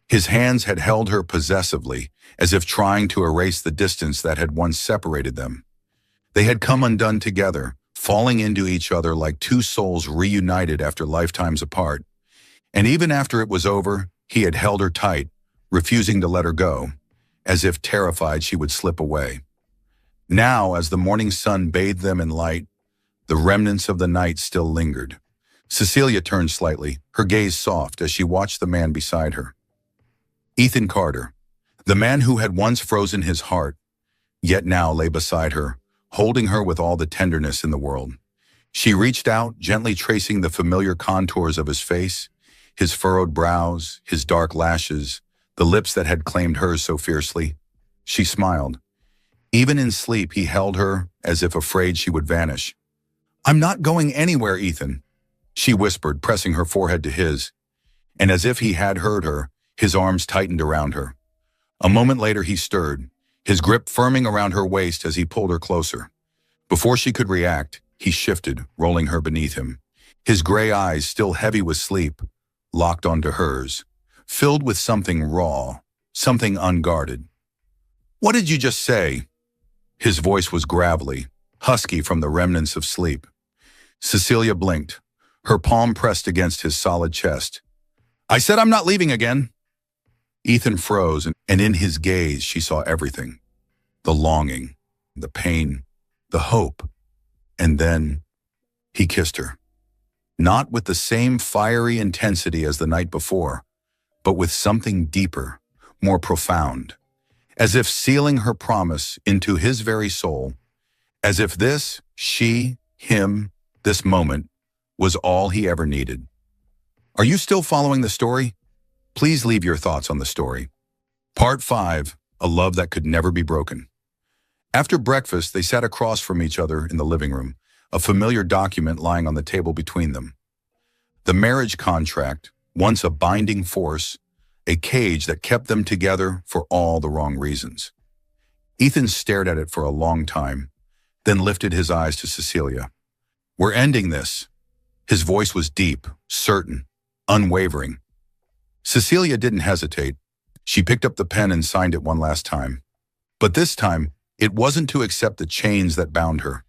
His hands had held her possessively, as if trying to erase the distance that had once separated them. They had come undone together, falling into each other like two souls reunited after lifetimes apart. And even after it was over, he had held her tight, refusing to let her go, as if terrified she would slip away. Now, as the morning sun bathed them in light, the remnants of the night still lingered. Cecilia turned slightly, her gaze soft as she watched the man beside her. Ethan Carter, the man who had once frozen his heart, yet now lay beside her, holding her with all the tenderness in the world. She reached out, gently tracing the familiar contours of his face, his furrowed brows, his dark lashes, the lips that had claimed hers so fiercely. She smiled. Even in sleep, he held her as if afraid she would vanish. "I'm not going anywhere, Ethan," she whispered, pressing her forehead to his, and as if he had heard her, his arms tightened around her. A moment later he stirred, his grip firming around her waist as he pulled her closer. Before she could react, he shifted, rolling her beneath him. His gray eyes, still heavy with sleep, locked onto hers, filled with something raw, something unguarded. "What did you just say?" His voice was gravelly, husky from the remnants of sleep. Cecilia blinked, her palm pressed against his solid chest. "I said I'm not leaving again." Ethan froze, and in his gaze she saw everything. The longing, the pain, the hope. And then he kissed her. Not with the same fiery intensity as the night before, but with something deeper, more profound, as if sealing her promise into his very soul, as if this, she, him, this moment, was all he ever needed. Are you still following the story? Please leave your thoughts on the story. Part 5, A Love That Could Never Be Broken. After breakfast, they sat across from each other in the living room, a familiar document lying on the table between them. The marriage contract, once a binding force, a cage that kept them together for all the wrong reasons. Ethan stared at it for a long time, then lifted his eyes to Cecilia. "We're ending this." His voice was deep, certain, unwavering. Cecilia didn't hesitate. She picked up the pen and signed it one last time. But this time, it wasn't to accept the chains that bound her.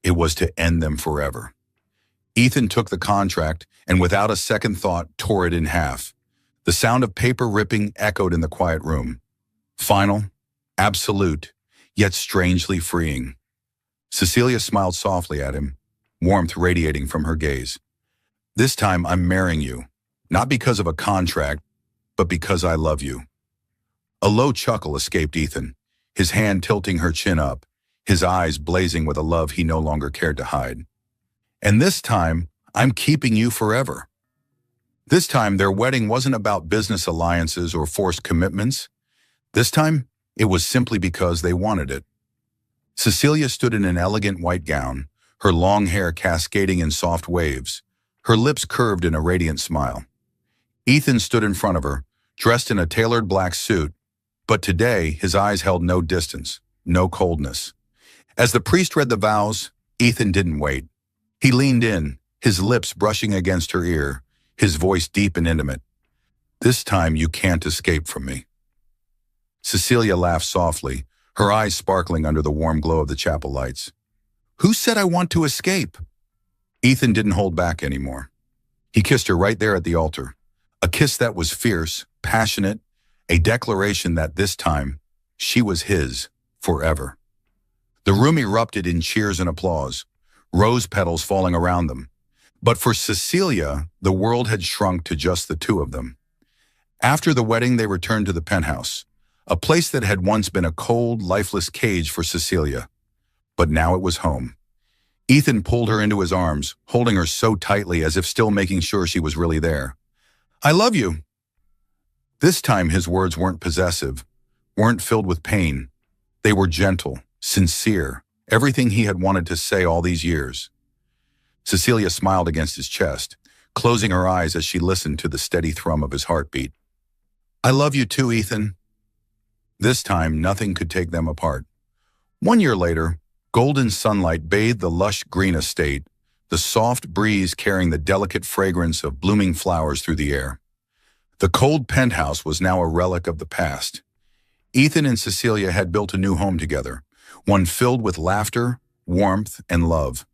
It was to end them forever. Ethan took the contract and without a second thought tore it in half. The sound of paper ripping echoed in the quiet room. Final, absolute, yet strangely freeing. Cecilia smiled softly at him, warmth radiating from her gaze. "This time I'm marrying you, not because of a contract, but because I love you." A low chuckle escaped Ethan, his hand tilting her chin up, his eyes blazing with a love he no longer cared to hide. "And this time, I'm keeping you forever." This time, their wedding wasn't about business alliances or forced commitments. This time, it was simply because they wanted it. Cecilia stood in an elegant white gown, her long hair cascading in soft waves, her lips curved in a radiant smile. Ethan stood in front of her, dressed in a tailored black suit, but today his eyes held no distance, no coldness. As the priest read the vows, Ethan didn't wait. He leaned in, his lips brushing against her ear, his voice deep and intimate. "This time you can't escape from me." Cecilia laughed softly, her eyes sparkling under the warm glow of the chapel lights. "Who said I want to escape?" Ethan didn't hold back anymore. He kissed her right there at the altar, a kiss that was fierce, passionate, a declaration that this time she was his forever. The room erupted in cheers and applause, rose petals falling around them. But for Cecilia, the world had shrunk to just the two of them. After the wedding, they returned to the penthouse, a place that had once been a cold, lifeless cage for Cecilia. But now it was home. Ethan pulled her into his arms, holding her so tightly as if still making sure she was really there. "I love you." This time his words weren't possessive, weren't filled with pain. They were gentle, sincere, everything he had wanted to say all these years. Cecilia smiled against his chest, closing her eyes as she listened to the steady thrum of his heartbeat. I love you too, Ethan. This time, nothing could take them apart. 1 year later, golden sunlight bathed the lush green estate, the soft breeze carrying the delicate fragrance of blooming flowers through the air. The cold penthouse was now a relic of the past. Ethan and Cecilia had built a new home together, one filled with laughter, warmth, and love.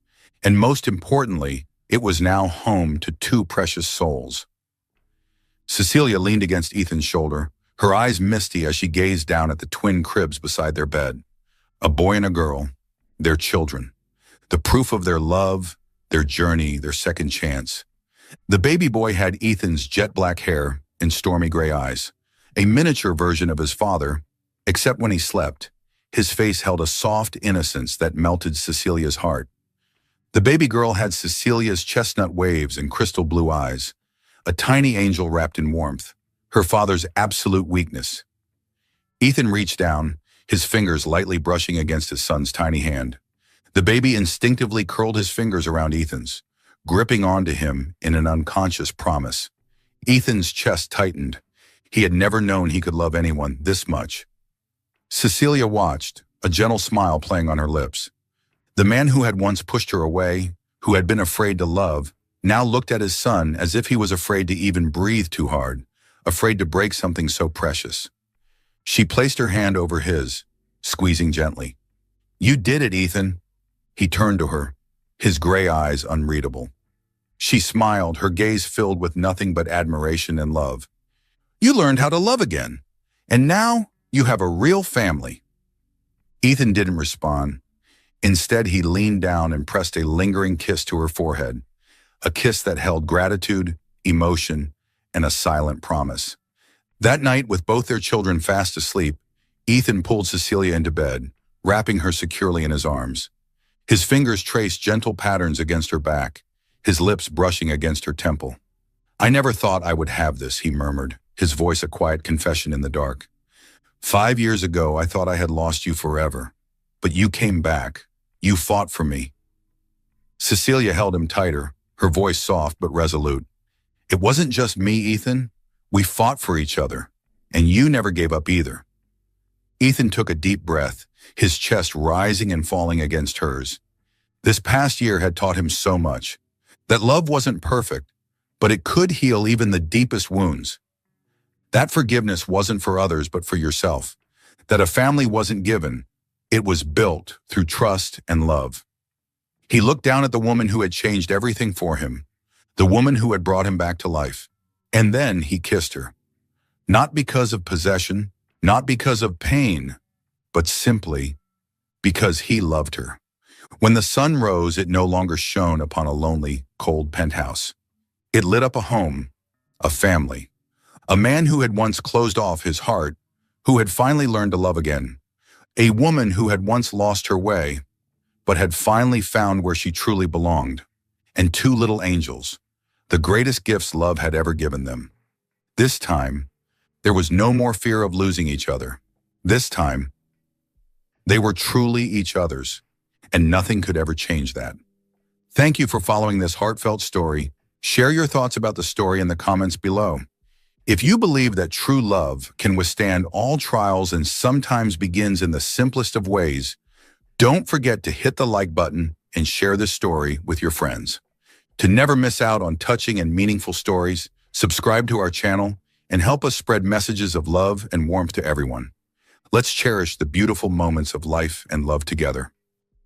And most importantly, it was now home to two precious souls. Cecilia leaned against Ethan's shoulder, her eyes misty as she gazed down at the twin cribs beside their bed. A boy and a girl, their children, the proof of their love, their journey, their second chance. The baby boy had Ethan's jet black hair and stormy gray eyes, a miniature version of his father, except when he slept. His face held a soft innocence that melted Cecilia's heart. The baby girl had Cecilia's chestnut waves and crystal blue eyes, a tiny angel wrapped in warmth, her father's absolute weakness. Ethan reached down, his fingers lightly brushing against his son's tiny hand. The baby instinctively curled his fingers around Ethan's, gripping onto him in an unconscious promise. Ethan's chest tightened. He had never known he could love anyone this much. Cecilia watched, a gentle smile playing on her lips. The man who had once pushed her away, who had been afraid to love, now looked at his son as if he was afraid to even breathe too hard, afraid to break something so precious. She placed her hand over his, squeezing gently. You did it, Ethan. He turned to her, his gray eyes unreadable. She smiled, her gaze filled with nothing but admiration and love. You learned how to love again, and now you have a real family. Ethan didn't respond. Instead, he leaned down and pressed a lingering kiss to her forehead, a kiss that held gratitude, emotion, and a silent promise. That night, with both their children fast asleep, Ethan pulled Cecilia into bed, wrapping her securely in his arms. His fingers traced gentle patterns against her back, his lips brushing against her temple. I never thought I would have this, he murmured, his voice a quiet confession in the dark. 5 years ago, I thought I had lost you forever, but you came back. You fought for me. Cecilia held him tighter, her voice soft but resolute. It wasn't just me, Ethan. We fought for each other, and you never gave up either. Ethan took a deep breath, his chest rising and falling against hers. This past year had taught him so much, that love wasn't perfect, but it could heal even the deepest wounds. That forgiveness wasn't for others but for yourself, that a family wasn't given, it was built through trust and love. He looked down at the woman who had changed everything for him, the woman who had brought him back to life, and then he kissed her. Not because of possession, not because of pain, but simply because he loved her. When the sun rose, it no longer shone upon a lonely, cold penthouse. It lit up a home, a family, a man who had once closed off his heart, who had finally learned to love again, a woman who had once lost her way, but had finally found where she truly belonged, and two little angels, the greatest gifts love had ever given them. This time, there was no more fear of losing each other. This time, they were truly each other's, and nothing could ever change that. Thank you for following this heartfelt story. Share your thoughts about the story in the comments below. If you believe that true love can withstand all trials and sometimes begins in the simplest of ways, don't forget to hit the like button and share this story with your friends. To never miss out on touching and meaningful stories, subscribe to our channel and help us spread messages of love and warmth to everyone. Let's cherish the beautiful moments of life and love together.